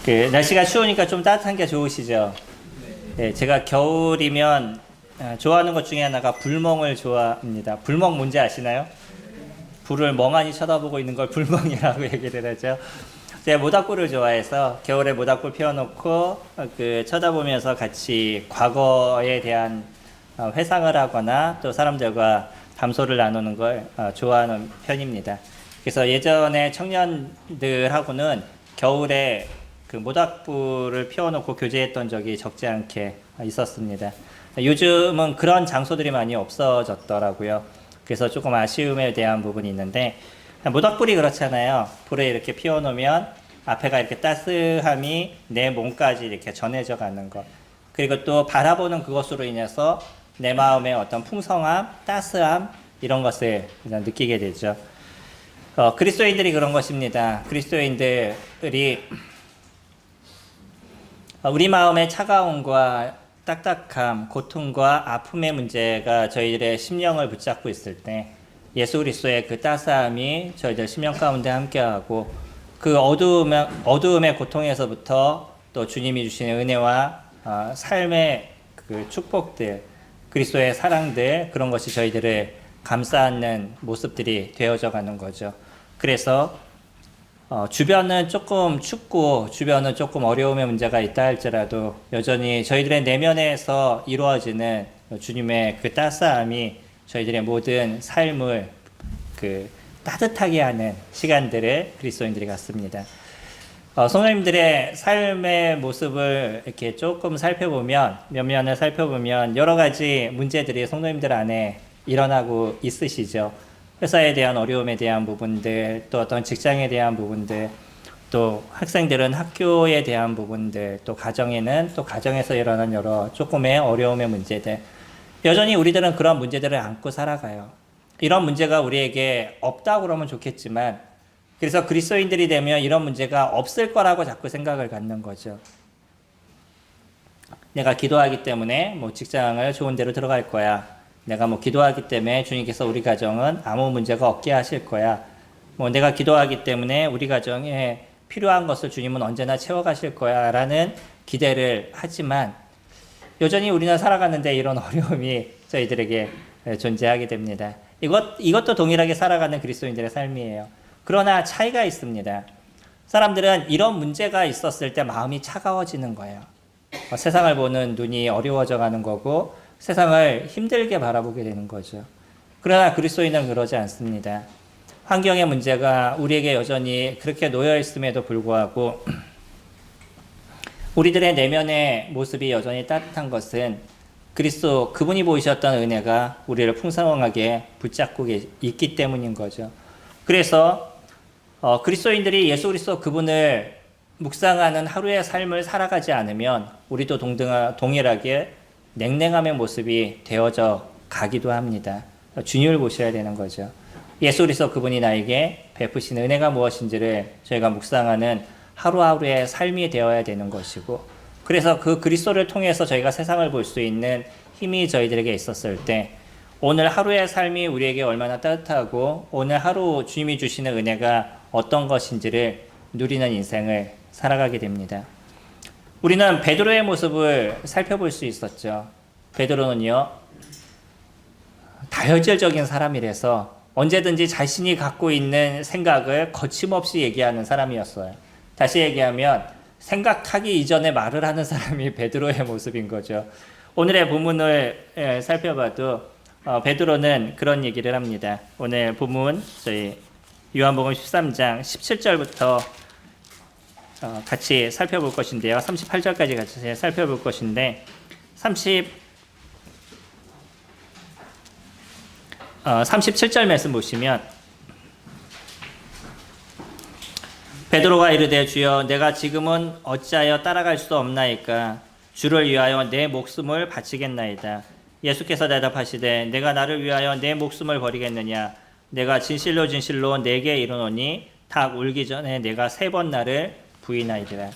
날씨가 추우니까 좀 따뜻한 게 좋으시죠? 네, 제가 겨울이면 좋아하는 것 중에 하나가 불멍을 좋아합니다. 불멍 뭔지 아시나요? 불을 멍하니 쳐다보고 있는 걸 불멍이라고 얘기를 하죠. 제가 모닥불을 좋아해서 겨울에 모닥불 피워놓고 쳐다보면서 같이 과거에 대한 회상을 하거나 또 사람들과 담소를 나누는 걸 좋아하는 편입니다. 그래서 예전에 청년들하고는 겨울에 그 모닥불을 피워놓고 교제했던 적이 적지 않게 있었습니다. 요즘은 그런 장소들이 많이 없어졌더라고요. 그래서 조금 아쉬움에 대한 부분이 있는데, 모닥불이 그렇잖아요. 불에 이렇게 피워놓으면 앞에가 이렇게 따스함이 내 몸까지 이렇게 전해져 가는 것. 그리고 또 바라보는 그것으로 인해서 내 마음의 어떤 풍성함, 따스함, 이런 것을 그냥 느끼게 되죠. 그리스도인들이 그런 것입니다. 그리스도인들이 우리 마음의 차가움과 딱딱함, 고통과 아픔의 문제가 저희들의 심령을 붙잡고 있을 때 예수 그리스도의 그 따스함이 저희들 심령 가운데 함께하고 그 어두움의 고통에서부터 또 주님이 주시는 은혜와 삶의 그 축복들, 그리스도의 사랑들, 그런 것이 저희들을 감싸는 모습들이 되어져 가는 거죠. 그래서 주변은 조금 춥고 주변은 조금 어려움의 문제가 있다 할지라도 여전히 저희들의 내면에서 이루어지는 주님의 그 따스함이 저희들의 모든 삶을 따뜻하게 하는 시간들을 그리스도인들이 갖습니다. 성도님들의 삶의 모습을 이렇게 조금 살펴보면, 몇 면을 살펴보면 여러 가지 문제들이 성도님들 안에 일어나고 있으시죠. 회사에 대한 어려움에 대한 부분들, 또 어떤 직장에 대한 부분들, 또 학생들은 학교에 대한 부분들, 또 가정에는 또 가정에서 일어난 여러 조금의 어려움의 문제들. 여전히 우리들은 그런 문제들을 안고 살아가요. 이런 문제가 우리에게 없다고 그러면 좋겠지만, 그래서 그리스도인들이 되면 이런 문제가 없을 거라고 자꾸 생각을 갖는 거죠. 내가 기도하기 때문에 직장을 좋은 데로 들어갈 거야. 내가 기도하기 때문에 주님께서 우리 가정은 아무 문제가 없게 하실 거야. 내가 기도하기 때문에 우리 가정에 필요한 것을 주님은 언제나 채워가실 거야. 라는 기대를 하지만 여전히 우리는 살아가는데 이런 어려움이 저희들에게 존재하게 됩니다. 이것도 동일하게 살아가는 그리스도인들의 삶이에요. 그러나 차이가 있습니다. 사람들은 이런 문제가 있었을 때 마음이 차가워지는 거예요. 세상을 보는 눈이 어려워져 가는 거고 세상을 힘들게 바라보게 되는 거죠. 그러나 그리스도인은 그러지 않습니다. 환경의 문제가 우리에게 여전히 그렇게 놓여 있음에도 불구하고 우리들의 내면의 모습이 여전히 따뜻한 것은 그리스도 그분이 보이셨던 은혜가 우리를 풍성하게 붙잡고 있기 때문인 거죠. 그래서 그리스도인들이 예수 그리스도 그분을 묵상하는 하루의 삶을 살아가지 않으면 우리도 동일하게 냉랭함의 모습이 되어져 가기도 합니다. 주님을 보셔야 되는 거죠. 예수 그리스도 그분이 나에게 베푸신 은혜가 무엇인지를 저희가 묵상하는 하루하루의 삶이 되어야 되는 것이고, 그래서 그 그리스도를 통해서 저희가 세상을 볼 수 있는 힘이 저희들에게 있었을 때 오늘 하루의 삶이 우리에게 얼마나 따뜻하고 오늘 하루 주님이 주시는 은혜가 어떤 것인지를 누리는 인생을 살아가게 됩니다. 우리는 베드로의 모습을 살펴볼 수 있었죠. 베드로는요, 다혈질적인 사람이라서 언제든지 자신이 갖고 있는 생각을 거침없이 얘기하는 사람이었어요. 다시 얘기하면 생각하기 이전에 말을 하는 사람이 베드로의 모습인 거죠. 오늘의 본문을 살펴봐도 베드로는 그런 얘기를 합니다. 오늘 본문 저희 요한복음 13장 17절부터 같이 살펴볼 것인데요. 38절까지 같이 살펴볼 것인데 37절 말씀 보시면 베드로가 이르되 주여 내가 지금은 어찌하여 따라갈 수 없나이까 주를 위하여 내 목숨을 바치겠나이다. 예수께서 대답하시되 내가 나를 위하여 내 목숨을 버리겠느냐 내가 진실로 진실로 내게 이르노니 닭 울기 전에 내가 3번 나를 부인하리라.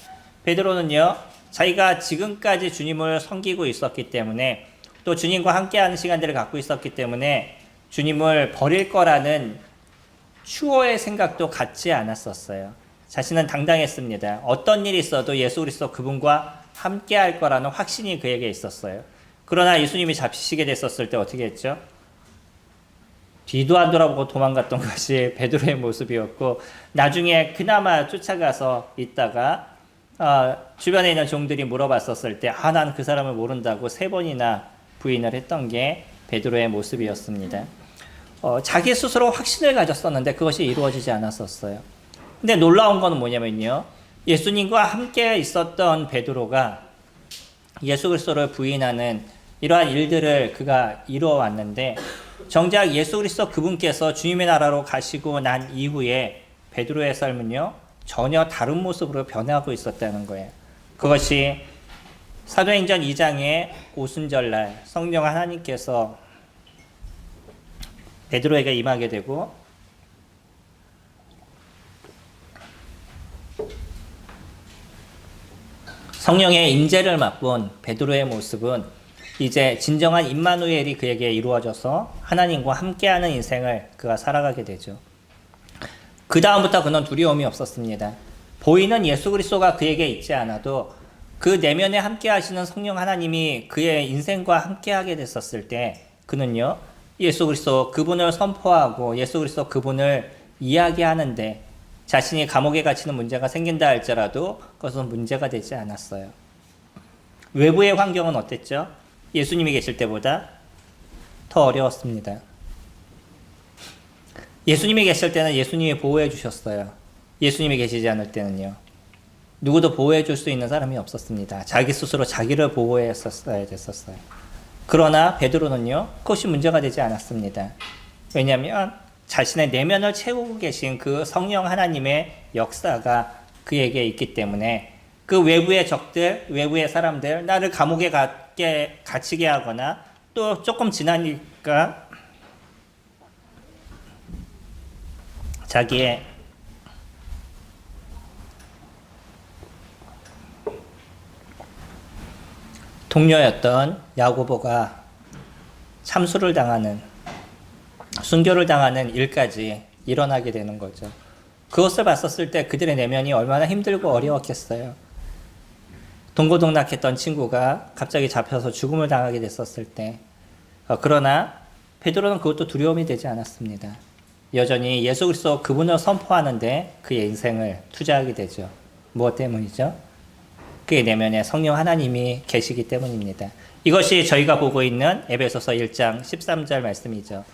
베드로는요, 자기가 지금까지 주님을 섬기고 있었기 때문에 또 주님과 함께하는 시간들을 갖고 있었기 때문에 주님을 버릴 거라는 추호의 생각도 갖지 않았었어요. 자신은 당당했습니다. 어떤 일이 있어도 예수 그리스도 그분과 함께 할 거라는 확신이 그에게 있었어요. 그러나 예수님이 잡히시게 됐었을 때 어떻게 했죠? 뒤도 안 돌아보고 도망갔던 것이 베드로의 모습이었고, 나중에 그나마 쫓아가서 있다가 주변에 있는 종들이 물어봤었을 때 난 그 사람을 모른다고 3번이나 부인을 했던 게 베드로의 모습이었습니다. 자기 스스로 확신을 가졌었는데 그것이 이루어지지 않았었어요. 근데 놀라운 건 뭐냐면요, 예수님과 함께 있었던 베드로가 예수 그리스도를 부인하는 이러한 일들을 그가 이루어왔는데, 정작 예수 그리스도 그분께서 주님의 나라로 가시고 난 이후에 베드로의 삶은요 전혀 다른 모습으로 변하고 있었다는 거예요. 그것이 사도행전 2장의 오순절날 성령 하나님께서 베드로에게 임하게 되고, 성령의 임재를 맛본 베드로의 모습은 이제 진정한 임마누엘이 그에게 이루어져서 하나님과 함께하는 인생을 그가 살아가게 되죠. 그 다음부터 그는 두려움이 없었습니다. 보이는 예수 그리스도가 그에게 있지 않아도 그 내면에 함께 하시는 성령 하나님이 그의 인생과 함께 하게 됐었을 때 그는요 예수 그리스도 그분을 선포하고 예수 그리스도 그분을 이야기하는데 자신이 감옥에 갇히는 문제가 생긴다 할지라도 그것은 문제가 되지 않았어요. 외부의 환경은 어땠죠? 예수님이 계실 때보다 더 어려웠습니다. 예수님이 계실 때는 예수님이 보호해 주셨어요. 예수님이 계시지 않을 때는요 누구도 보호해 줄 수 있는 사람이 없었습니다. 자기 스스로 자기를 보호했었어야 됐었어요. 그러나 베드로는요 그것이 문제가 되지 않았습니다. 왜냐하면 자신의 내면을 채우고 계신 그 성령 하나님의 역사가 그에게 있기 때문에 그 외부의 적들, 외부의 사람들, 나를 감옥에 갇히게 하거나 또 조금 지나니까 자기의 동료였던 야고보가 참수를 당하는, 순교를 당하는 일까지 일어나게 되는 거죠. 그것을 봤었을 때 그들의 내면이 얼마나 힘들고 어려웠겠어요. 동고동락했던 친구가 갑자기 잡혀서 죽음을 당하게 됐었을 때, 그러나 베드로는 그것도 두려움이 되지 않았습니다. 여전히 예수 그리스도 그분을 선포하는데 그의 인생을 투자하게 되죠. 무엇 때문이죠? 그의 내면에 성령 하나님이 계시기 때문입니다. 이것이 저희가 보고 있는 에베소서 1장 13절 말씀이죠.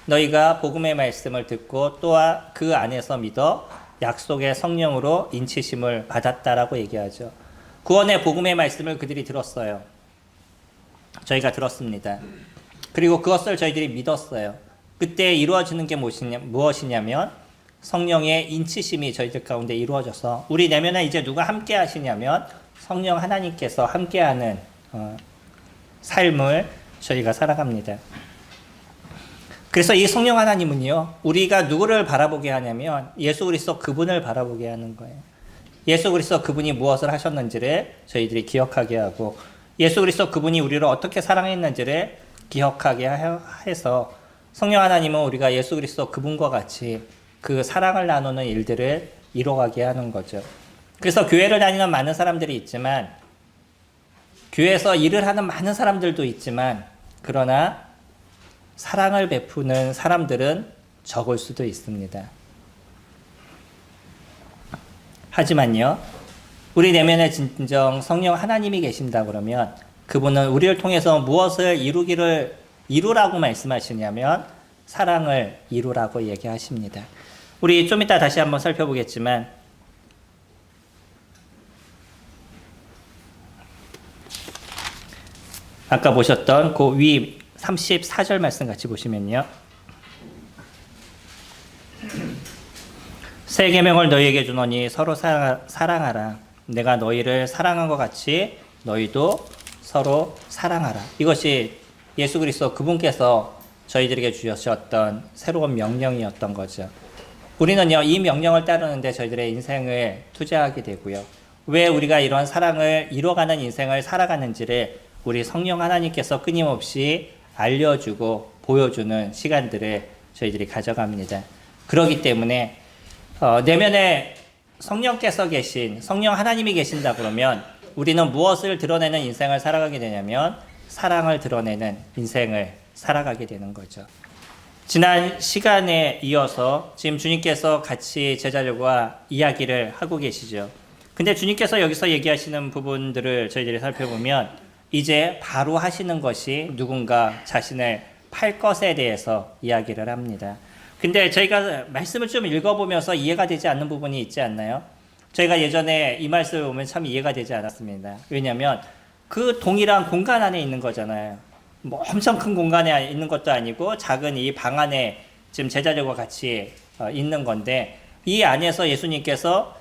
너희가 복음의 말씀을 듣고 또한 그 안에서 믿어 약속의 성령으로 인치심을 받았다라고 얘기하죠. 구원의 복음의 말씀을 그들이 들었어요. 저희가 들었습니다. 그리고 그것을 저희들이 믿었어요. 그때 이루어지는 게 무엇이냐면 성령의 인치심이 저희들 가운데 이루어져서 우리 내면에 이제 누가 함께 하시냐면 성령 하나님께서 함께하는 삶을 저희가 살아갑니다. 그래서 이 성령 하나님은요 우리가 누구를 바라보게 하냐면 예수 그리스도 그분을 바라보게 하는 거예요. 예수 그리스도 그분이 무엇을 하셨는지를 저희들이 기억하게 하고 예수 그리스도 그분이 우리를 어떻게 사랑했는지를 기억하게 해서 성령 하나님은 우리가 예수 그리스도 그분과 같이 그 사랑을 나누는 일들을 이뤄가게 하는 거죠. 그래서 교회를 다니는 많은 사람들이 있지만, 교회에서 일을 하는 많은 사람들도 있지만, 그러나 사랑을 베푸는 사람들은 적을 수도 있습니다. 하지만요, 우리 내면에 진정 성령 하나님이 계신다 그러면 그분은 우리를 통해서 무엇을 이루라고 말씀하시냐면 사랑을 이루라고 얘기하십니다. 우리 좀 이따 다시 한번 살펴보겠지만 아까 보셨던 그 위 34절 말씀 같이 보시면요. 새 계명을 너희에게 주노니 서로 사랑하라. 내가 너희를 사랑한 것 같이 너희도 서로 사랑하라. 이것이 예수 그리스도 그분께서 저희들에게 주셨던 새로운 명령이었던 거죠. 우리는요, 이 명령을 따르는데 저희들의 인생을 투자하게 되고요. 왜 우리가 이런 사랑을 이뤄가는 인생을 살아가는지를 우리 성령 하나님께서 끊임없이 알려주고 보여주는 시간들을 저희들이 가져갑니다. 그렇기 때문에 내면에 성령께서 계신, 성령 하나님이 계신다 그러면 우리는 무엇을 드러내는 인생을 살아가게 되냐면 사랑을 드러내는 인생을 살아가게 되는 거죠. 지난 시간에 이어서 지금 주님께서 같이 제자들과 이야기를 하고 계시죠. 근데 주님께서 여기서 얘기하시는 부분들을 저희들이 살펴보면 이제 바로 하시는 것이 누군가 자신을 팔 것에 대해서 이야기를 합니다. 근데 저희가 말씀을 좀 읽어보면서 이해가 되지 않는 부분이 있지 않나요? 저희가 예전에 이 말씀을 보면 참 이해가 되지 않았습니다. 왜냐하면 그 동일한 공간 안에 있는 거잖아요. 뭐 엄청 큰 공간에 있는 것도 아니고 작은 이 방 안에 지금 제자들과 같이 있는 건데 이 안에서 예수님께서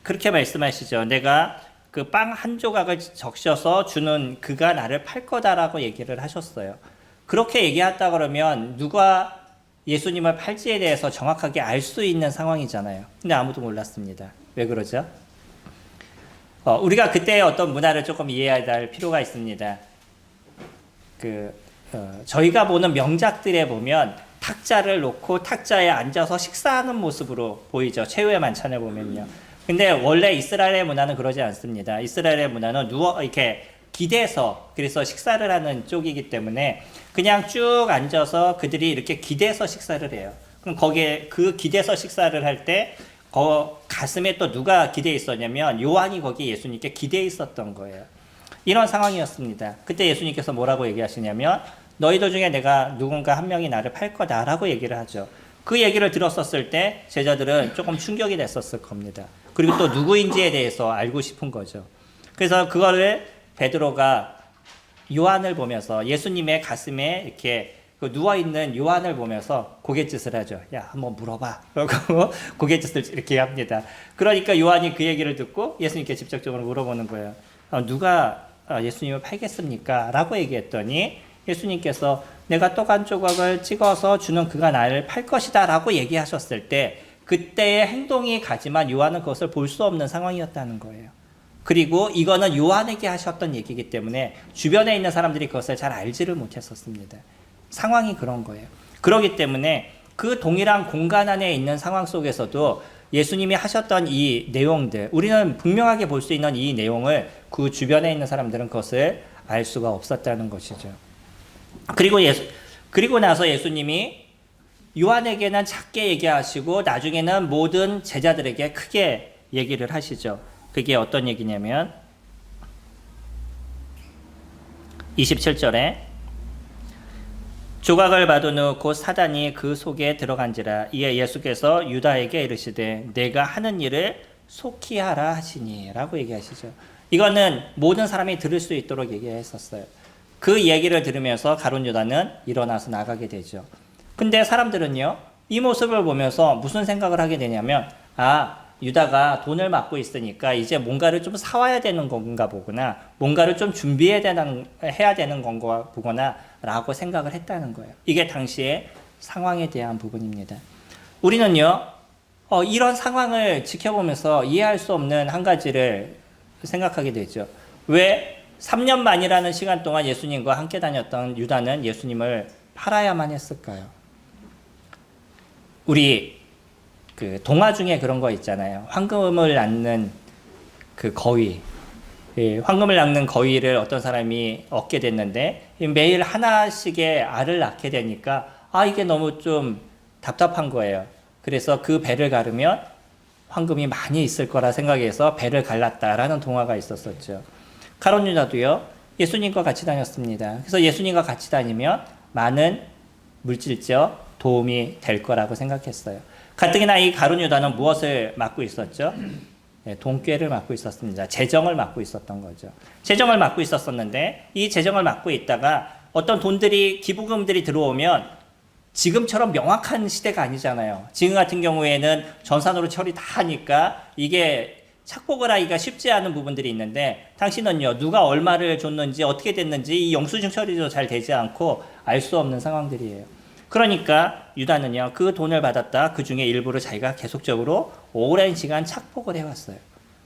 그렇게 말씀하시죠. 내가 그 빵 한 조각을 적셔서 주는 그가 나를 팔 거다라고 얘기를 하셨어요. 그렇게 얘기했다 그러면 누가 예수님을 팔지에 대해서 정확하게 알 수 있는 상황이잖아요. 근데 아무도 몰랐습니다. 왜 그러죠? 우리가 그때의 어떤 문화를 조금 이해해야 할 필요가 있습니다. 저희가 보는 명작들에 보면 탁자를 놓고 탁자에 앉아서 식사하는 모습으로 보이죠. 최후의 만찬을 보면요. 근데 원래 이스라엘의 문화는 그러지 않습니다. 이스라엘의 문화는 이렇게 기대서 그래서 식사를 하는 쪽이기 때문에 그냥 쭉 앉아서 그들이 이렇게 기대서 식사를 해요. 그럼 거기에 그 기대서 식사를 할 때 가슴에 또 누가 기대해 있었냐면 요한이 거기 예수님께 기대해 있었던 거예요. 이런 상황이었습니다. 그때 예수님께서 뭐라고 얘기하시냐면 너희들 중에 내가 누군가 한 명이 나를 팔 거다라고 얘기를 하죠. 그 얘기를 들었었을 때 제자들은 조금 충격이 됐었을 겁니다. 그리고 또 누구인지에 대해서 알고 싶은 거죠. 그래서 그거를 베드로가 요한을 보면서 예수님의 가슴에 이렇게 누워있는 요한을 보면서 고갯짓을 하죠. 야, 한번 물어봐. 그러고 고갯짓을 이렇게 합니다. 그러니까 요한이 그 얘기를 듣고 예수님께 직접적으로 물어보는 거예요. 누가 예수님을 팔겠습니까? 라고 얘기했더니 예수님께서 내가 떡 한 조각을 찍어서 주는 그가 나를 팔 것이다 라고 얘기하셨을 때 그때의 행동이 가지만 요한은 그것을 볼 수 없는 상황이었다는 거예요. 그리고 이거는 요한에게 하셨던 얘기이기 때문에 주변에 있는 사람들이 그것을 잘 알지를 못했었습니다. 상황이 그런 거예요. 그렇기 때문에 그 동일한 공간 안에 있는 상황 속에서도 예수님이 하셨던 이 내용들, 우리는 분명하게 볼 수 있는 이 내용을 그 주변에 있는 사람들은 그것을 알 수가 없었다는 것이죠. 그리고 나서 예수님이 요한에게는 작게 얘기하시고 나중에는 모든 제자들에게 크게 얘기를 하시죠. 그게 어떤 얘기냐면 27절에 조각을 받은 후 곧 사단이 그 속에 들어간지라. 이에 예수께서 유다에게 이르시되 내가 하는 일을 속히 하라 하시니 라고 얘기하시죠. 이거는 모든 사람이 들을 수 있도록 얘기했었어요. 그 얘기를 들으면서 가룟 유다는 일어나서 나가게 되죠. 근데 사람들은요, 이 모습을 보면서 무슨 생각을 하게 되냐면, 유다가 돈을 맡고 있으니까 이제 뭔가를 좀 사와야 되는 건가 보구나, 뭔가를 좀 준비해야 되는 건가 보구나 라고 생각을 했다는 거예요. 이게 당시의 상황에 대한 부분입니다. 우리는요, 이런 상황을 지켜보면서 이해할 수 없는 한 가지를 생각하게 되죠. 왜 3년 만이라는 시간 동안 예수님과 함께 다녔던 유다는 예수님을 팔아야만 했을까요? 우리 그 동화 중에 그런 거 있잖아요. 황금을 낳는 그 거위. 황금을 낳는 거위를 어떤 사람이 얻게 됐는데 매일 하나씩의 알을 낳게 되니까 이게 너무 좀 답답한 거예요. 그래서 그 배를 가르면 황금이 많이 있을 거라 생각해서 배를 갈랐다라는 동화가 있었었죠. 가룟 유다도요, 예수님과 같이 다녔습니다. 그래서 예수님과 같이 다니면 많은 물질적 도움이 될 거라고 생각했어요. 가뜩이나 이 가룟 유다는 무엇을 맡고 있었죠? 돈꾀를 맡고 있었습니다. 재정을 맡고 있었던 거죠. 재정을 맡고 있었었는데 이 재정을 맡고 있다가 어떤 돈들이, 기부금들이 들어오면 지금처럼 명확한 시대가 아니잖아요. 지금 같은 경우에는 전산으로 처리 다 하니까 이게 착복을 하기가 쉽지 않은 부분들이 있는데 당시는요, 누가 얼마를 줬는지 어떻게 됐는지 이 영수증 처리도 잘 되지 않고 알 수 없는 상황들이에요. 그러니까 유다는요, 그 돈을 받았다 그 중에 일부를 자기가 계속적으로 오랜 시간 착복을 해왔어요.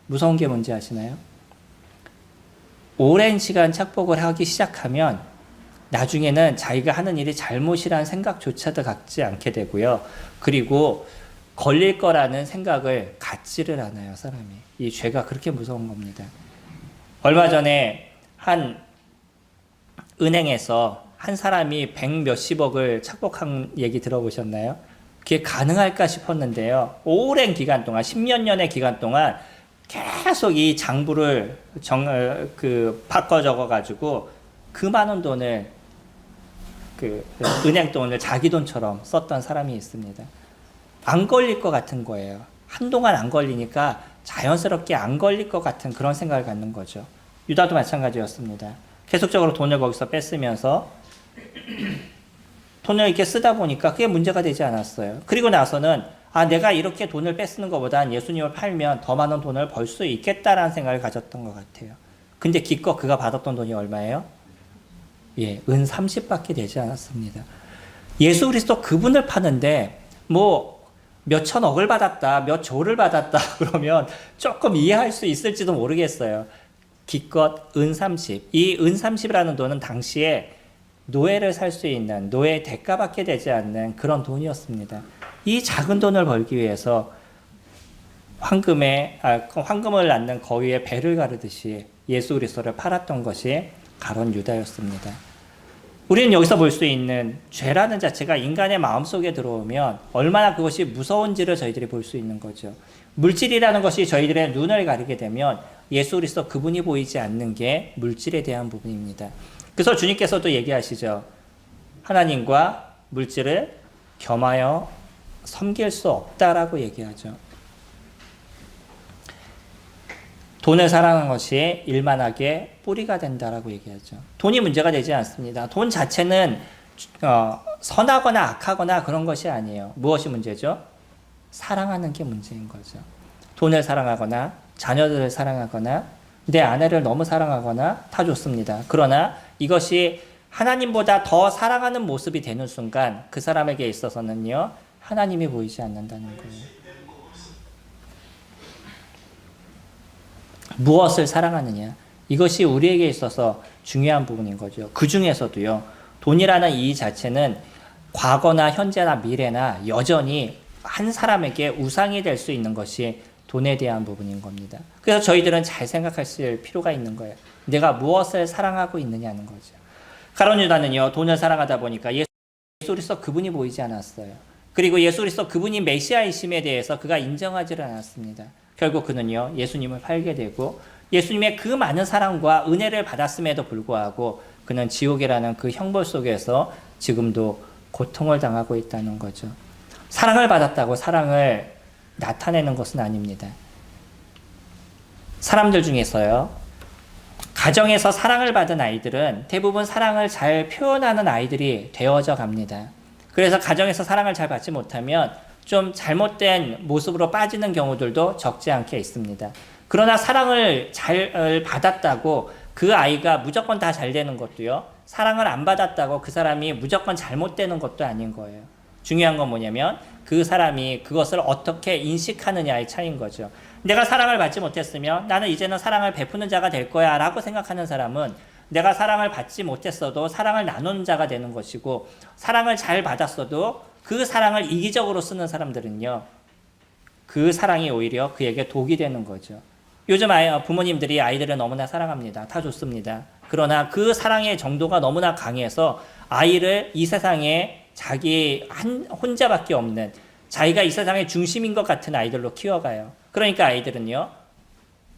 무서운 게 뭔지 아시나요? 오랜 시간 착복을 하기 시작하면 나중에는 자기가 하는 일이 잘못이라는 생각조차도 갖지 않게 되고요. 그리고 걸릴 거라는 생각을 갖지를 않아요, 사람이. 이 죄가 그렇게 무서운 겁니다. 얼마 전에 한 은행에서 한 사람이 100 몇십억을 착복한 얘기 들어보셨나요? 그게 가능할까 싶었는데요. 오랜 기간 동안, 10몇 년의 기간 동안 계속 이 장부를 바꿔 적어가지고 그 많은 돈을 은행 돈을 자기 돈처럼 썼던 사람이 있습니다. 안 걸릴 것 같은 거예요. 한동안 안 걸리니까 자연스럽게 안 걸릴 것 같은 그런 생각을 갖는 거죠. 유다도 마찬가지였습니다. 계속적으로 돈을 거기서 뺐으면서 돈을 이렇게 쓰다 보니까 그게 문제가 되지 않았어요. 그리고 나서는 내가 이렇게 돈을 뺏는 것보단 예수님을 팔면 더 많은 돈을 벌 수 있겠다라는 생각을 가졌던 것 같아요. 근데 기껏 그가 받았던 돈이 얼마예요? 은 30밖에 되지 않았습니다. 예수 그리스도 그분을 파는데 몇 천억을 받았다, 몇 조를 받았다 그러면 조금 이해할 수 있을지도 모르겠어요. 기껏 은 30. 이 은 30이라는 돈은 당시에 노예를 살 수 있는 노예 대가밖에 되지 않는 그런 돈이었습니다. 이 작은 돈을 벌기 위해서 황금을 낳는 거위의 배를 가르듯이 예수 그리스도를 팔았던 것이 가룟 유다였습니다. 우리는 여기서 볼 수 있는 죄라는 자체가 인간의 마음속에 들어오면 얼마나 그것이 무서운지를 저희들이 볼 수 있는 거죠. 물질이라는 것이 저희들의 눈을 가리게 되면 예수 그리스도 그분이 보이지 않는 게 물질에 대한 부분입니다. 그래서 주님께서도 얘기하시죠. 하나님과 물질을 겸하여 섬길 수 없다라고 얘기하죠. 돈을 사랑하는 것이 일만하게 뿌리가 된다라고 얘기하죠. 돈이 문제가 되지 않습니다. 돈 자체는 선하거나 악하거나 그런 것이 아니에요. 무엇이 문제죠? 사랑하는 게 문제인 거죠. 돈을 사랑하거나 자녀들을 사랑하거나 내 아내를 너무 사랑하거나 다 좋습니다. 그러나 이것이 하나님보다 더 사랑하는 모습이 되는 순간 그 사람에게 있어서는요, 하나님이 보이지 않는다는 거예요. 무엇을 사랑하느냐, 이것이 우리에게 있어서 중요한 부분인 거죠. 그 중에서도요, 돈이라는 이 자체는 과거나 현재나 미래나 여전히 한 사람에게 우상이 될 수 있는 것이 돈에 대한 부분인 겁니다. 그래서 저희들은 잘 생각하실 필요가 있는 거예요. 내가 무엇을 사랑하고 있느냐는 거죠. 가룟 유다는요, 돈을 사랑하다 보니까 예수 그리스도 그분이 보이지 않았어요. 그리고 예수 그리스도 그분이 메시아이심에 대해서 그가 인정하지를 않았습니다. 결국 그는요, 예수님을 팔게 되고 예수님의 그 많은 사랑과 은혜를 받았음에도 불구하고 그는 지옥이라는 그 형벌 속에서 지금도 고통을 당하고 있다는 거죠. 사랑을 받았다고 사랑을 나타내는 것은 아닙니다. 사람들 중에서요, 가정에서 사랑을 받은 아이들은 대부분 사랑을 잘 표현하는 아이들이 되어져 갑니다. 그래서 가정에서 사랑을 잘 받지 못하면 좀 잘못된 모습으로 빠지는 경우들도 적지 않게 있습니다. 그러나 사랑을 잘 받았다고 그 아이가 무조건 다 잘 되는 것도요, 사랑을 안 받았다고 그 사람이 무조건 잘못되는 것도 아닌 거예요. 중요한 건 뭐냐면 그 사람이 그것을 어떻게 인식하느냐의 차이인 거죠. 내가 사랑을 받지 못했으면 나는 이제는 사랑을 베푸는 자가 될 거야 라고 생각하는 사람은 내가 사랑을 받지 못했어도 사랑을 나누는 자가 되는 것이고, 사랑을 잘 받았어도 그 사랑을 이기적으로 쓰는 사람들은요, 그 사랑이 오히려 그에게 독이 되는 거죠. 요즘 부모님들이 아이들을 너무나 사랑합니다. 다 좋습니다. 그러나 그 사랑의 정도가 너무나 강해서 아이를 이 세상에 자기 혼자밖에 없는, 자기가 이 세상의 중심인 것 같은 아이들로 키워가요. 그러니까 아이들은요,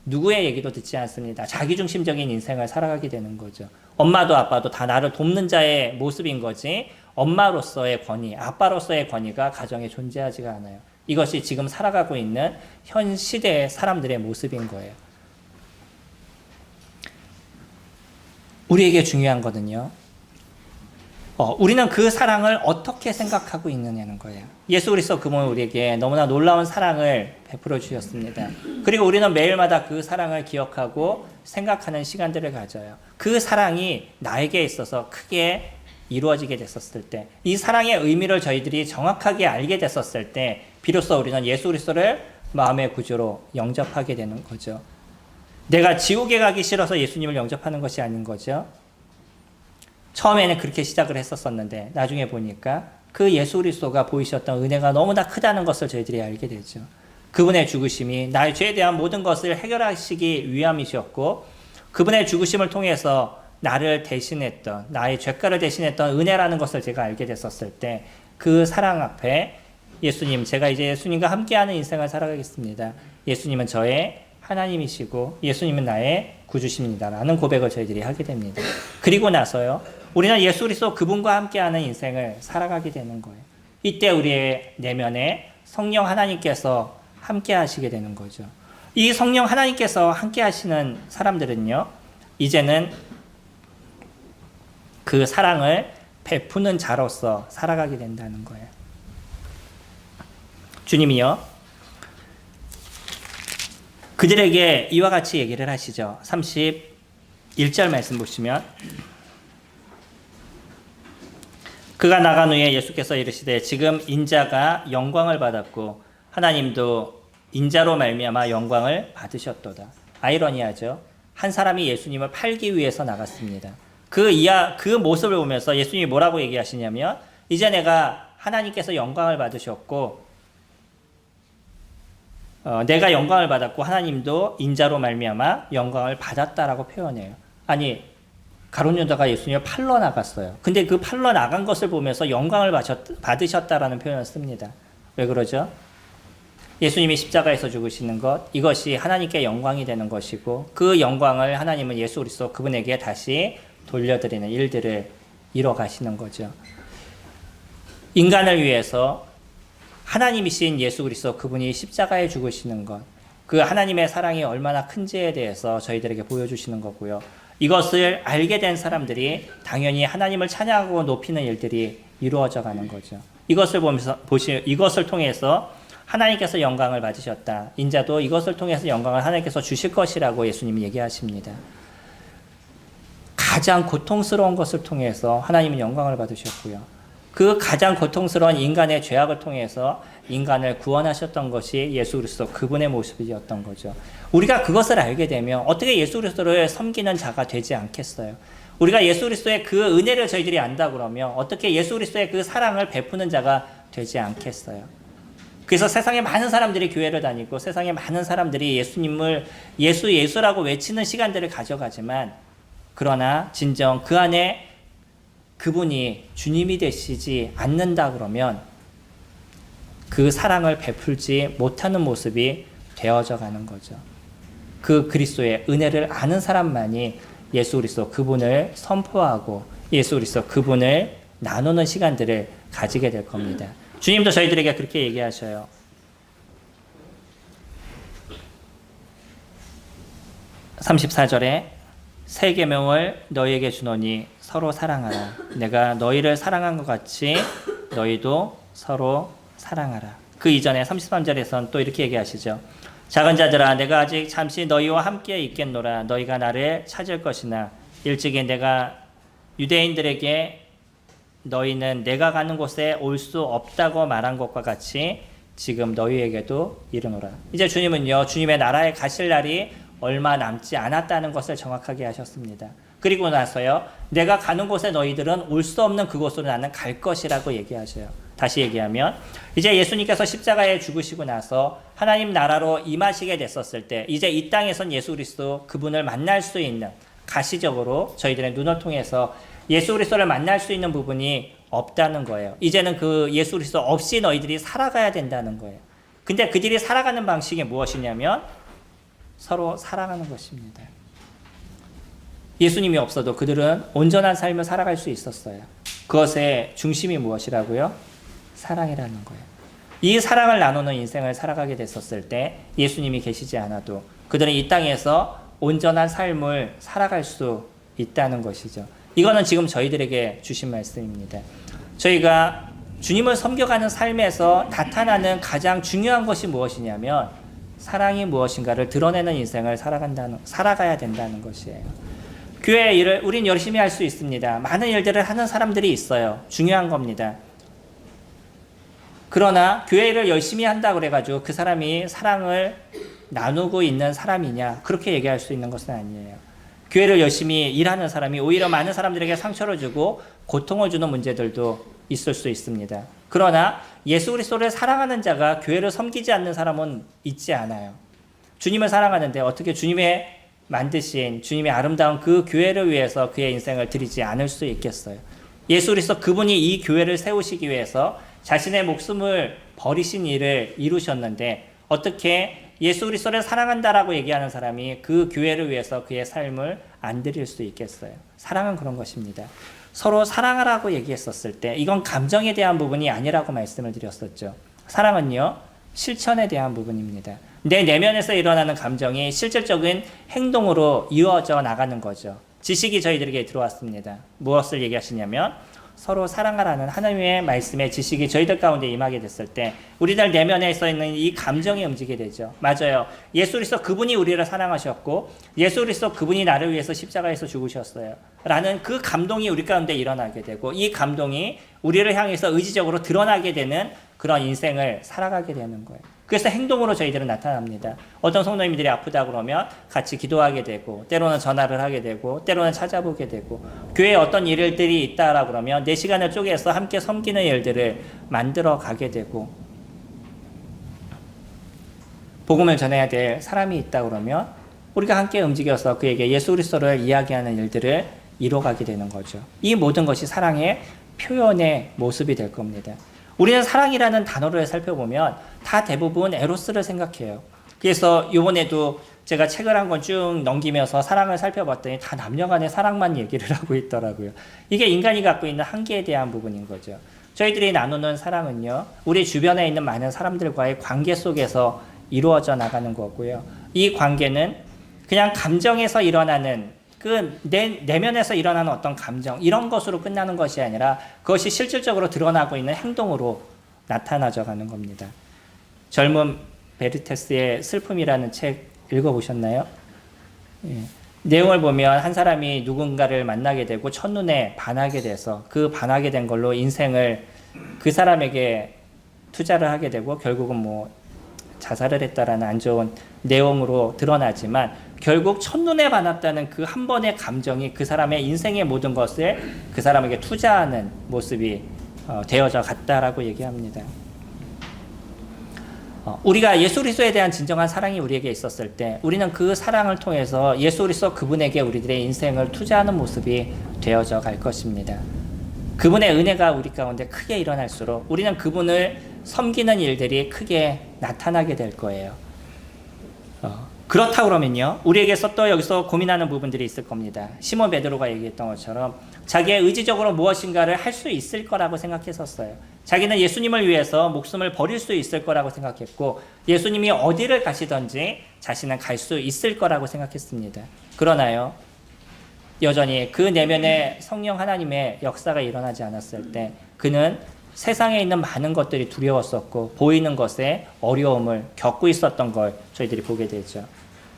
누구의 얘기도 듣지 않습니다. 자기중심적인 인생을 살아가게 되는 거죠. 엄마도 아빠도 다 나를 돕는 자의 모습인 거지, 엄마로서의 권위, 아빠로서의 권위가 가정에 존재하지가 않아요. 이것이 지금 살아가고 있는 현 시대의 사람들의 모습인 거예요. 우리에게 중요한 거는요, 우리는 그 사랑을 어떻게 생각하고 있느냐는 거예요. 예수 그리스도 그분은 우리에게 너무나 놀라운 사랑을 베풀어 주셨습니다. 그리고 우리는 매일마다 그 사랑을 기억하고 생각하는 시간들을 가져요. 그 사랑이 나에게 있어서 크게 이루어지게 됐었을 때, 이 사랑의 의미를 저희들이 정확하게 알게 됐었을 때 비로소 우리는 예수 그리스도를 마음의 구주로 영접하게 되는 거죠. 내가 지옥에 가기 싫어서 예수님을 영접하는 것이 아닌 거죠. 처음에는 그렇게 시작을 했었었는데 나중에 보니까 그 예수 그리스도가 보이셨던 은혜가 너무나 크다는 것을 저희들이 알게 되죠. 그분의 죽으심이 나의 죄에 대한 모든 것을 해결하시기 위함이셨고, 그분의 죽으심을 통해서 나를 대신했던, 나의 죄가를 대신했던 은혜라는 것을 제가 알게 됐었을 때, 그 사랑 앞에 예수님, 제가 이제 예수님과 함께하는 인생을 살아가겠습니다. 예수님은 저의 하나님이시고 예수님은 나의 구주십니다 라는 고백을 저희들이 하게 됩니다. 그리고 나서요, 우리는 예수 그리스도 그분과 함께하는 인생을 살아가게 되는 거예요. 이때 우리의 내면에 성령 하나님께서 함께 하시게 되는 거죠. 이 성령 하나님께서 함께 하시는 사람들은요, 이제는 그 사랑을 베푸는 자로서 살아가게 된다는 거예요. 주님이요, 그들에게 이와 같이 얘기를 하시죠. 31절 말씀 보시면, 그가 나간 후에 예수께서 이르시되 지금 인자가 영광을 받았고 하나님도 인자로 말미암아 영광을 받으셨도다. 아이러니하죠. 한 사람이 예수님을 팔기 위해서 나갔습니다. 그 모습을 보면서 예수님이 뭐라고 얘기하시냐면, 이제 내가 하나님께서 영광을 받으셨고 내가 영광을 받았고 하나님도 인자로 말미암아 영광을 받았다라고 표현해요. 아니, 가룟 유다가 예수님을 팔러 나갔어요. 근데 그 팔러 나간 것을 보면서 영광을 받으셨다라는 표현을 씁니다. 왜 그러죠? 예수님이 십자가에서 죽으시는 것, 이것이 하나님께 영광이 되는 것이고, 그 영광을 하나님은 예수 그리스도 그분에게 다시 돌려드리는 일들을 이뤄 가시는 거죠. 인간을 위해서 하나님이신 예수 그리스도 그분이 십자가에 죽으시는 것, 그 하나님의 사랑이 얼마나 큰지에 대해서 저희들에게 보여주시는 거고요. 이것을 알게 된 사람들이 당연히 하나님을 찬양하고 높이는 일들이 이루어져 가는 거죠. 이것을 보면서 이것을 통해서 하나님께서 영광을 받으셨다. 인자도 이것을 통해서 영광을 하나님께서 주실 것이라고 예수님이 얘기하십니다. 가장 고통스러운 것을 통해서 하나님은 영광을 받으셨고요. 그 가장 고통스러운 인간의 죄악을 통해서 인간을 구원하셨던 것이 예수 그리스도 그분의 모습이었던 거죠. 우리가 그것을 알게 되면 어떻게 예수 그리스도를 섬기는 자가 되지 않겠어요? 우리가 예수 그리스도의 그 은혜를 저희들이 안다 그러면 어떻게 예수 그리스도의 그 사랑을 베푸는 자가 되지 않겠어요? 그래서 세상에 많은 사람들이 교회를 다니고 세상에 많은 사람들이 예수님을 예수라고 외치는 시간들을 가져가지만, 그러나 진정 그 안에 그분이 주님이 되시지 않는다 그러면 그 사랑을 베풀지 못하는 모습이 되어져 가는 거죠. 그 그리스도의 은혜를 아는 사람만이 예수 그리스도 그분을 선포하고 예수 그리스도 그분을 나누는 시간들을 가지게 될 겁니다. 주님도 저희들에게 그렇게 얘기하셔요. 34절에 새 계명을 너희에게 주노니 서로 사랑하라. 내가 너희를 사랑한 것 같이 너희도 서로 사랑하라. 그 이전에 33절에서는 또 이렇게 얘기하시죠. 작은 자들아, 내가 아직 잠시 너희와 함께 있겠노라. 너희가 나를 찾을 것이나 일찍이 내가 유대인들에게 너희는 내가 가는 곳에 올 수 없다고 말한 것과 같이 지금 너희에게도 이르노라. 이제 주님은요, 주님의 나라에 가실 날이 얼마 남지 않았다는 것을 정확하게 하셨습니다. 그리고 나서요, 내가 가는 곳에 너희들은 올 수 없는 그곳으로 나는 갈 것이라고 얘기하셔요. 다시 얘기하면 이제 예수님께서 십자가에 죽으시고 나서 하나님 나라로 임하시게 됐었을 때, 이제 이 땅에선 예수 그리스도 그분을 만날 수 있는, 가시적으로 저희들의 눈을 통해서 예수 그리스도를 만날 수 있는 부분이 없다는 거예요. 이제는 그 예수 그리스도 없이 너희들이 살아가야 된다는 거예요. 근데 그들이 살아가는 방식이 무엇이냐면 서로 사랑하는 것입니다. 예수님이 없어도 그들은 온전한 삶을 살아갈 수 있었어요. 그것의 중심이 무엇이라고요? 사랑이라는 거예요. 이 사랑을 나누는 인생을 살아가게 됐었을 때 예수님이 계시지 않아도 그들은 이 땅에서 온전한 삶을 살아갈 수 있다는 것이죠. 이거는 지금 저희들에게 주신 말씀입니다. 저희가 주님을 섬겨가는 삶에서 나타나는 가장 중요한 것이 무엇이냐면 사랑이 무엇인가를 드러내는 인생을 살아가야 된다는 것이에요. 교회 일을 우린 열심히 할 수 있습니다. 많은 일들을 하는 사람들이 있어요. 중요한 겁니다. 그러나 교회 일을 열심히 한다 그래가지고 그 사람이 사랑을 나누고 있는 사람이냐, 그렇게 얘기할 수 있는 것은 아니에요. 교회를 열심히 일하는 사람이 오히려 많은 사람들에게 상처를 주고 고통을 주는 문제들도 있을 수 있습니다. 그러나 예수 그리스도를 사랑하는 자가 교회를 섬기지 않는 사람은 있지 않아요. 주님을 사랑하는데 어떻게 주님의 만드신 주님의 아름다운 그 교회를 위해서 그의 인생을 드리지 않을 수 있겠어요. 예수 그리스도 그분이 이 교회를 세우시기 위해서 자신의 목숨을 버리신 일을 이루셨는데 어떻게 예수 그리스도를 사랑한다라고 얘기하는 사람이 그 교회를 위해서 그의 삶을 안 드릴 수 있겠어요. 사랑은 그런 것입니다. 서로 사랑하라고 얘기했었을 때 이건 감정에 대한 부분이 아니라고 말씀을 드렸었죠. 사랑은요, 실천에 대한 부분입니다. 내 내면에서 일어나는 감정이 실질적인 행동으로 이어져 나가는 거죠. 지식이 저희들에게 들어왔습니다. 무엇을 얘기하시냐면 서로 사랑하라는 하나님의 말씀의 지식이 저희들 가운데 임하게 됐을 때 우리들 내면에 써 있는 이 감정이 움직이게 되죠. 맞아요. 예수 그리스도 그분이 우리를 사랑하셨고 예수 그리스도 그분이 나를 위해서 십자가에서 죽으셨어요. 라는 그 감동이 우리 가운데 일어나게 되고 이 감동이 우리를 향해서 의지적으로 드러나게 되는 그런 인생을 살아가게 되는 거예요. 그래서 행동으로 저희들은 나타납니다. 어떤 성도님들이 아프다 그러면 같이 기도하게 되고 때로는 전화를 하게 되고 때로는 찾아보게 되고 교회에 어떤 일들이 있다라고 그러면 내 시간을 쪼개서 함께 섬기는 일들을 만들어 가게 되고 복음을 전해야 될 사람이 있다 그러면 우리가 함께 움직여서 그에게 예수 그리스도를 이야기하는 일들을 이뤄가게 되는 거죠. 이 모든 것이 사랑의 표현의 모습이 될 겁니다. 우리는 사랑이라는 단어를 살펴보면 다 대부분 에로스를 생각해요. 그래서 이번에도 제가 책을 한 권 쭉 넘기면서 사랑을 살펴봤더니 다 남녀 간의 사랑만 얘기를 하고 있더라고요. 이게 인간이 갖고 있는 한계에 대한 부분인 거죠. 저희들이 나누는 사랑은요, 우리 주변에 있는 많은 사람들과의 관계 속에서 이루어져 나가는 거고요. 이 관계는 그냥 감정에서 일어나는 그 내면에서 일어나는 어떤 감정 이런 것으로 끝나는 것이 아니라 그것이 실질적으로 드러나고 있는 행동으로 나타나져 가는 겁니다. 젊은 베르테스의 슬픔이라는 책 읽어보셨나요? 예. 내용을 보면 한 사람이 누군가를 만나게 되고 첫눈에 반하게 돼서 그 반하게 된 걸로 인생을 그 사람에게 투자를 하게 되고 결국은 뭐 자살을 했다라는 안 좋은 내용으로 드러나지만 결국 첫눈에 반했다는 그 한 번의 감정이 그 사람의 인생의 모든 것을 그 사람에게 투자하는 모습이 되어져 갔다라고 얘기합니다. 우리가 예수 그리스도에 대한 진정한 사랑이 우리에게 있었을 때 우리는 그 사랑을 통해서 예수 그리스도 그분에게 우리들의 인생을 투자하는 모습이 되어져 갈 것입니다. 그분의 은혜가 우리 가운데 크게 일어날수록 우리는 그분을 섬기는 일들이 크게 나타나게 될 거예요. 그렇다 그러면요, 우리에게서 또 여기서 고민하는 부분들이 있을 겁니다. 시몬 베드로가 얘기했던 것처럼 자기의 의지적으로 무엇인가를 할 수 있을 거라고 생각했었어요. 자기는 예수님을 위해서 목숨을 버릴 수 있을 거라고 생각했고 예수님이 어디를 가시든지 자신은 갈 수 있을 거라고 생각했습니다. 그러나요, 여전히 그 내면에 성령 하나님의 역사가 일어나지 않았을 때 그는 세상에 있는 많은 것들이 두려웠었고 보이는 것에 어려움을 겪고 있었던 걸 저희들이 보게 되죠.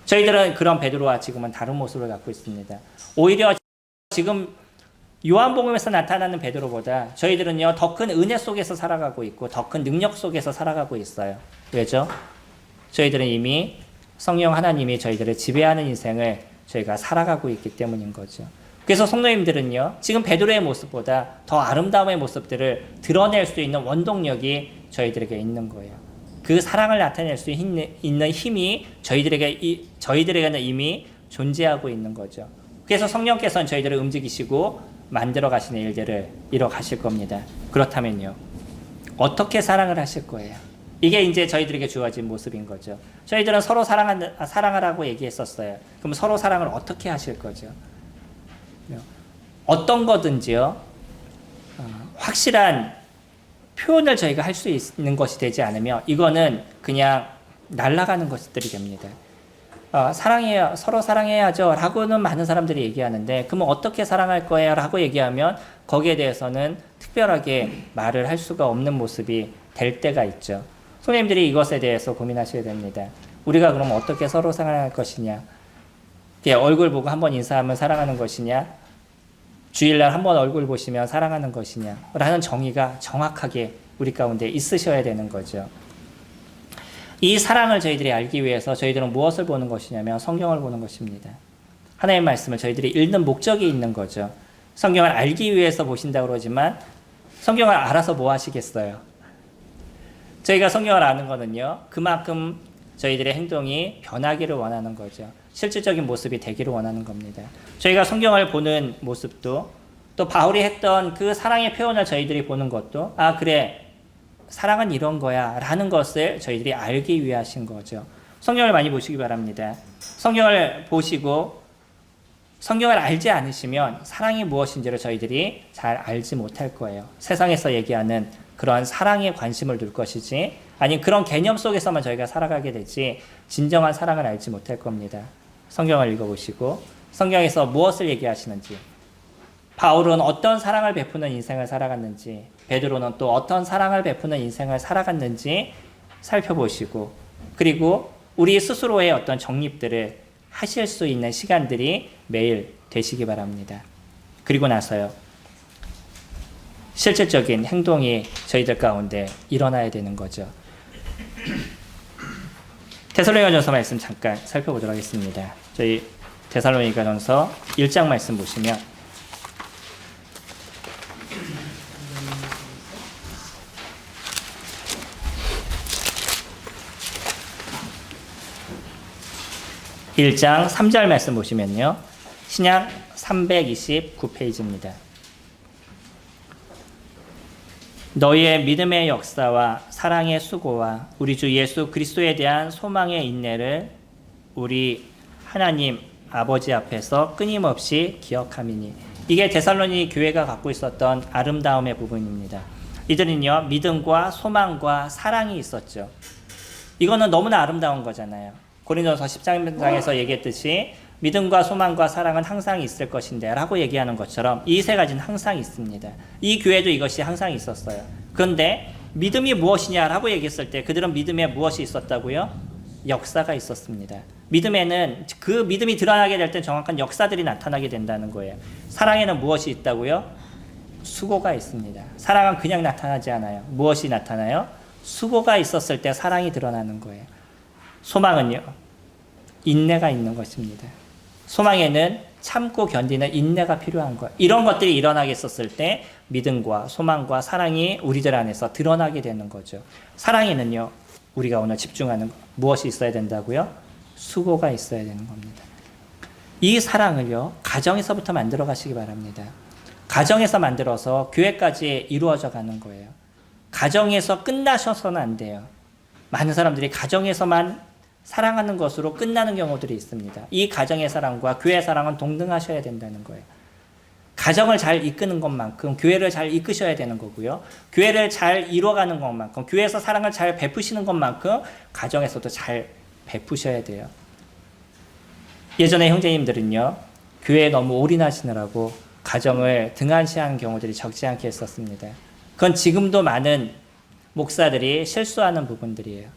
저희들은 그런 베드로와 지금은 다른 모습을 갖고 있습니다. 오히려 지금 요한복음에서 나타나는 베드로보다 저희들은요 더 큰 은혜 속에서 살아가고 있고 더 큰 능력 속에서 살아가고 있어요. 왜죠? 저희들은 이미 성령 하나님이 저희들을 지배하는 인생을 저희가 살아가고 있기 때문인 거죠. 그래서 성도님들은요 지금 베드로의 모습보다 더 아름다움의 모습들을 드러낼 수 있는 원동력이 저희들에게 있는 거예요. 그 사랑을 나타낼 수 있는 힘이 저희들에게는 이미 존재하고 있는 거죠. 그래서 성령께서는 저희들을 움직이시고 만들어 가시는 일들을 이뤄 가실 겁니다. 그렇다면요, 어떻게 사랑을 하실 거예요? 이게 이제 저희들에게 주어진 모습인 거죠. 저희들은 서로 사랑하라고 얘기했었어요. 그럼 서로 사랑을 어떻게 하실 거죠? 어떤 거든지요, 확실한 표현을 저희가 할 수 있는 것이 되지 않으면 이거는 그냥 날아가는 것들이 됩니다. 사랑해요, 서로 사랑해야죠 라고는 많은 사람들이 얘기하는데 그러면 어떻게 사랑할 거예요? 라고 얘기하면 거기에 대해서는 특별하게 말을 할 수가 없는 모습이 될 때가 있죠. 선생님들이 이것에 대해서 고민하셔야 됩니다. 우리가 그럼 어떻게 서로 사랑할 것이냐? 얼굴 보고 한번 인사하면 사랑하는 것이냐? 주일날 한번 얼굴 보시면 사랑하는 것이냐? 라는 정의가 정확하게 우리 가운데 있으셔야 되는 거죠. 이 사랑을 저희들이 알기 위해서 저희들은 무엇을 보는 것이냐면 성경을 보는 것입니다. 하나님의 말씀을 저희들이 읽는 목적이 있는 거죠. 성경을 알기 위해서 보신다고 그러지만 성경을 알아서 뭐 하시겠어요? 저희가 성경을 아는 거는요, 그만큼 저희들의 행동이 변하기를 원하는 거죠. 실질적인 모습이 되기를 원하는 겁니다. 저희가 성경을 보는 모습도, 또 바울이 했던 그 사랑의 표현을 저희들이 보는 것도, 아, 그래, 사랑은 이런 거야 라는 것을 저희들이 알기 위해 하신 거죠. 성경을 많이 보시기 바랍니다. 성경을 보시고 성경을 알지 않으시면 사랑이 무엇인지를 저희들이 잘 알지 못할 거예요. 세상에서 얘기하는 그런 사랑에 관심을 둘 것이지, 아니 그런 개념 속에서만 저희가 살아가게 되지 진정한 사랑을 알지 못할 겁니다. 성경을 읽어보시고 성경에서 무엇을 얘기하시는지, 바울은 어떤 사랑을 베푸는 인생을 살아갔는지, 베드로는 또 어떤 사랑을 베푸는 인생을 살아갔는지 살펴보시고, 그리고 우리 스스로의 어떤 정립들을 하실 수 있는 시간들이 매일 되시기 바랍니다. 그리고 나서요, 실질적인 행동이 저희들 가운데 일어나야 되는 거죠. 데살로니가전서 말씀 잠깐 살펴보도록 하겠습니다. 저희 데살로니가전서 1장 말씀 보시면, (1장) 3절 말씀 보시면요, 신약 329페이지입니다. 너희의 믿음의 역사와 사랑의 수고와 우리 주 예수 그리스도에 대한 소망의 인내를 우리 하나님 아버지 앞에서 끊임없이 기억함이니. 이게 데살로니 교회가 갖고 있었던 아름다움의 부분입니다. 이들은요, 믿음과 소망과 사랑이 있었죠. 이거는 너무나 아름다운 거잖아요. 고린도서 10장에서 얘기했듯이 믿음과 소망과 사랑은 항상 있을 것인데 라고 얘기하는 것처럼 이 세 가지는 항상 있습니다. 이 교회도 이것이 항상 있었어요. 그런데 믿음이 무엇이냐라고 얘기했을 때 그들은 믿음에 무엇이 있었다고요? 역사가 있었습니다. 믿음에는 그 믿음이 드러나게 될 때 정확한 역사들이 나타나게 된다는 거예요. 사랑에는 무엇이 있다고요? 수고가 있습니다. 사랑은 그냥 나타나지 않아요. 무엇이 나타나요? 수고가 있었을 때 사랑이 드러나는 거예요. 소망은요, 인내가 있는 것입니다. 소망에는 참고 견디는 인내가 필요한 거예요. 이런 것들이 일어나게 했었을 때 믿음과 소망과 사랑이 우리들 안에서 드러나게 되는 거죠. 사랑에는요, 우리가 오늘 집중하는 무엇이 있어야 된다고요? 수고가 있어야 되는 겁니다. 이 사랑을요, 가정에서부터 만들어 가시기 바랍니다. 가정에서 만들어서 교회까지 이루어져 가는 거예요. 가정에서 끝나셔서는 안 돼요. 많은 사람들이 가정에서만 사랑하는 것으로 끝나는 경우들이 있습니다. 이 가정의 사랑과 교회의 사랑은 동등하셔야 된다는 거예요. 가정을 잘 이끄는 것만큼 교회를 잘 이끄셔야 되는 거고요. 교회를 잘 이뤄가는 것만큼, 교회에서 사랑을 잘 베푸시는 것만큼 가정에서도 잘 베푸셔야 돼요. 예전에 형제님들은요, 교회에 너무 올인하시느라고 가정을 등한시하는 경우들이 적지 않게 있었습니다. 그건 지금도 많은 목사들이 실수하는 부분들이에요.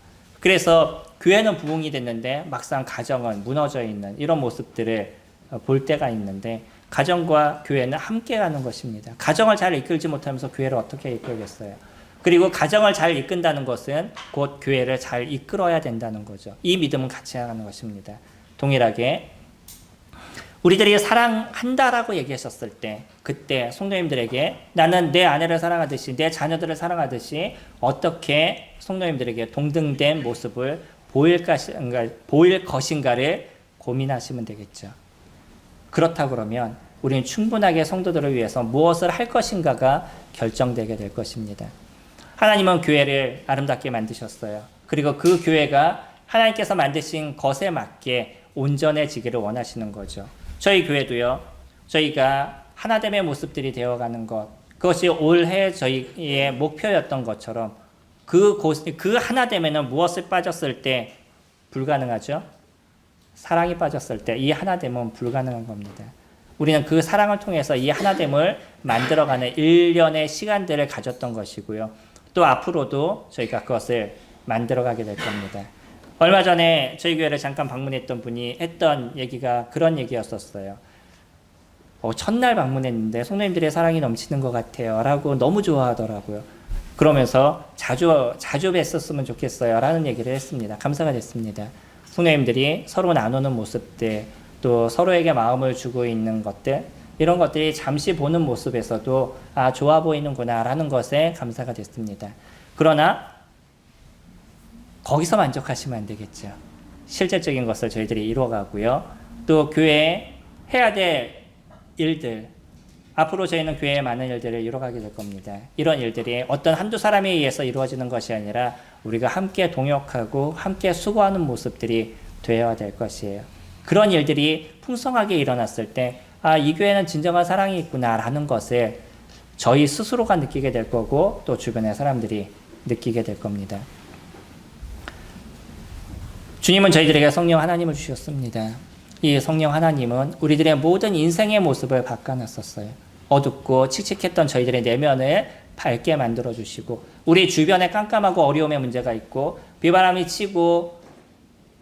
그래서 교회는 부흥이 됐는데 막상 가정은 무너져 있는 이런 모습들을 볼 때가 있는데, 가정과 교회는 함께 가는 것입니다. 가정을 잘 이끌지 못하면서 교회를 어떻게 이끌겠어요? 그리고 가정을 잘 이끈다는 것은 곧 교회를 잘 이끌어야 된다는 거죠. 이 믿음은 같이 나가는 것입니다. 동일하게 우리들이 사랑한다라고 얘기하셨을 때, 그때 성도님들에게 나는 내 아내를 사랑하듯이 내 자녀들을 사랑하듯이 어떻게 성도님들에게 동등된 모습을 보일 것인가를 고민하시면 되겠죠. 그렇다 그러면 우리는 충분하게 성도들을 위해서 무엇을 할 것인가가 결정되게 될 것입니다. 하나님은 교회를 아름답게 만드셨어요. 그리고 그 교회가 하나님께서 만드신 것에 맞게 온전해지기를 원하시는 거죠. 저희 교회도요, 저희가 하나됨의 모습들이 되어가는 것, 그것이 올해 저희의 목표였던 것처럼 그 하나됨에는 무엇을 빠졌을 때 불가능하죠? 사랑이 빠졌을 때 이 하나됨은 불가능한 겁니다. 우리는 그 사랑을 통해서 이 하나됨을 만들어가는 일련의 시간들을 가졌던 것이고요. 또 앞으로도 저희가 그것을 만들어가게 될 겁니다. 얼마 전에 저희 교회를 잠깐 방문했던 분이 했던 얘기가 그런 얘기였었어요. 첫날 방문했는데 성도님들의 사랑이 넘치는 것 같아요 라고 너무 좋아하더라고요. 그러면서 자주 뵀었으면 좋겠어요 라는 얘기를 했습니다. 감사가 됐습니다. 성도님들이 서로 나누는 모습들, 또 서로에게 마음을 주고 있는 것들, 이런 것들이 잠시 보는 모습에서도 아, 좋아 보이는구나 라는 것에 감사가 됐습니다. 그러나 거기서 만족하시면 안 되겠죠. 실질적인 것을 저희들이 이루어가고요. 또 교회에 해야 될 일들, 앞으로 저희는 교회에 많은 일들을 이루어가게 될 겁니다. 이런 일들이 어떤 한두 사람에 의해서 이루어지는 것이 아니라 우리가 함께 동역하고 함께 수고하는 모습들이 되어야 될 것이에요. 그런 일들이 풍성하게 일어났을 때 아, 이 교회는 진정한 사랑이 있구나라는 것을 저희 스스로가 느끼게 될 거고 또 주변의 사람들이 느끼게 될 겁니다. 주님은 저희들에게 성령 하나님을 주셨습니다. 이 성령 하나님은 우리들의 모든 인생의 모습을 바꿔놨었어요. 어둡고 칙칙했던 저희들의 내면을 밝게 만들어주시고 우리 주변에 깜깜하고 어려움의 문제가 있고 비바람이 치고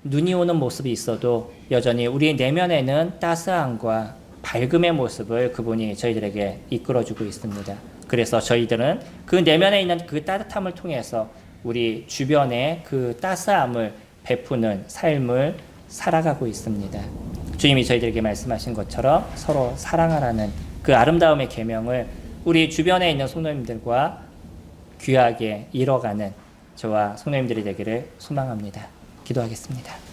눈이 오는 모습이 있어도 여전히 우리 내면에는 따스함과 밝음의 모습을 그분이 저희들에게 이끌어주고 있습니다. 그래서 저희들은 그 내면에 있는 그 따뜻함을 통해서 우리 주변에 그 따스함을 베푸는 삶을 살아가고 있습니다. 주님이 저희들에게 말씀하신 것처럼 서로 사랑하라는 그 아름다움의 계명을 우리 주변에 있는 성도님들과 귀하게 이뤄가는 저와 성도님들이 되기를 소망합니다. 기도하겠습니다.